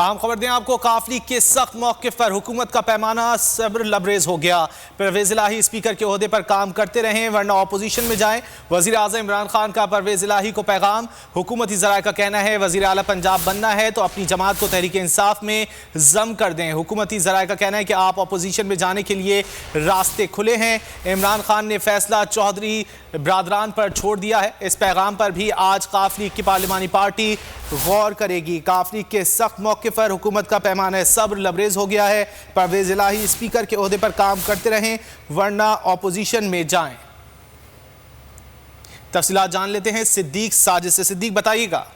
आम खबर दें आपको, काफ लीग के सख्त मौक़िफ़ पर हुकूमत का पैमाना सब्र लबरेज हो गया। परवेज़ इलाही स्पीकर के ओहदे पर काम करते रहें वरना अपोजिशन में जाएं। वज़ीर आज़म इमरान खान का परवेज़ इलाही को पैगाम। हुकूमती ज़राए का कहना है वज़ीर आला पंजाब बनना है तो अपनी जमात को तहरीक इंसाफ में ज़म कर दें। हुकूमती ज़राए का कहना है कि आप अपोजिशन में जाने के लिए रास्ते खुले हैं। इमरान खान ने फैसला चौधरी ब्रादरान पर छोड़ दिया है। इस पैगाम पर भी आज काफ लीग की पार्लिमानी पार्टी गौर करेगी। काफ लीग के सख्त मौके पर हुकूमत का पैमाना सब्र लबरेज हो गया है। परवेज़ इलाही स्पीकर के ओहदे पर काम करते रहें वरना अपोजिशन में जाएं। तफसीलात जान लेते हैं सिद्दीक साजिद से। सिद्दीक बताइएगा।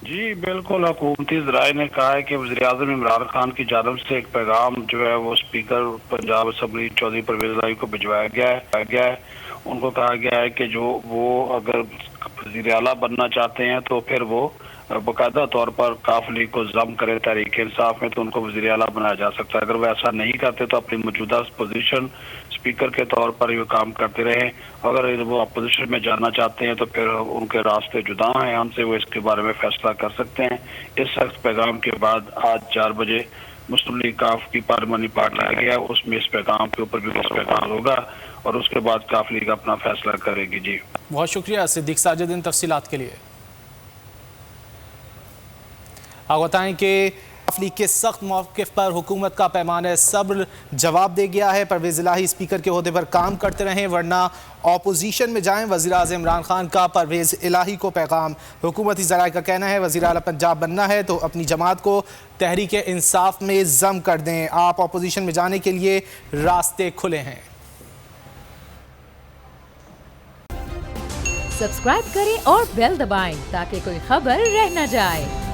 जी बिल्कुल, हुकूमती ज़राए ने कहा है कि वज़ीर-ए-आज़म इमरान खान की जानिब से एक पैगाम जो है वो स्पीकर पंजाब असम्बली चौधरी परवेज़ इलाही को भिजवाया गया है। उनको कहा गया है कि जो वो अगर वज़ीर आला बनना चाहते हैं तो फिर वो बाकायदा तौर पर काफ लीग को ज़म करे तहरीक इंसाफ में, तो उनको वज़ीर आला बनाया जा सकता है। अगर वो ऐसा नहीं करते तो अपनी मौजूदा पोजीशन स्पीकर के तौर पर ये काम करते रहें। अगर वो अपोजिशन में जाना चाहते हैं तो फिर उनके रास्ते जुदा हैं हमसे, वो इसके बारे में फैसला कर सकते हैं। इस सख्त पैगाम के बाद आज 4 बजे मुस्लिम लीग काफ की पार्लिमानी पार्टी लाया गया, उसमें इस पैगाम के ऊपर भी पैगाम होगा और उसके बाद काफ लीग अपना फैसला करेगी। जी बहुत शुक्रिया सिद्दीक साजिद इन तफसीलात के लिए। आप बताएं कि काफ लीग के सख्त मौक़िफ़ पर हुकूमत का पैमाना सब्र जवाब दे गया है। परवेज़ इलाही स्पीकर के ओहदे पर काम करते रहें वरना अपोजिशन में जाएं। वज़ीर आज़म इमरान खान का परवेज़ इलाही को पैगाम। हुकूमती ज़राए का कहना है वज़ीर आला पंजाब बनना है तो अपनी जमात को तहरीक इंसाफ में ज़म कर दें। आप अपोजिशन में जाने के लिए रास्ते खुले हैं। सब्सक्राइब करें और बेल दबाएं ताकि कोई खबर रह न जाए।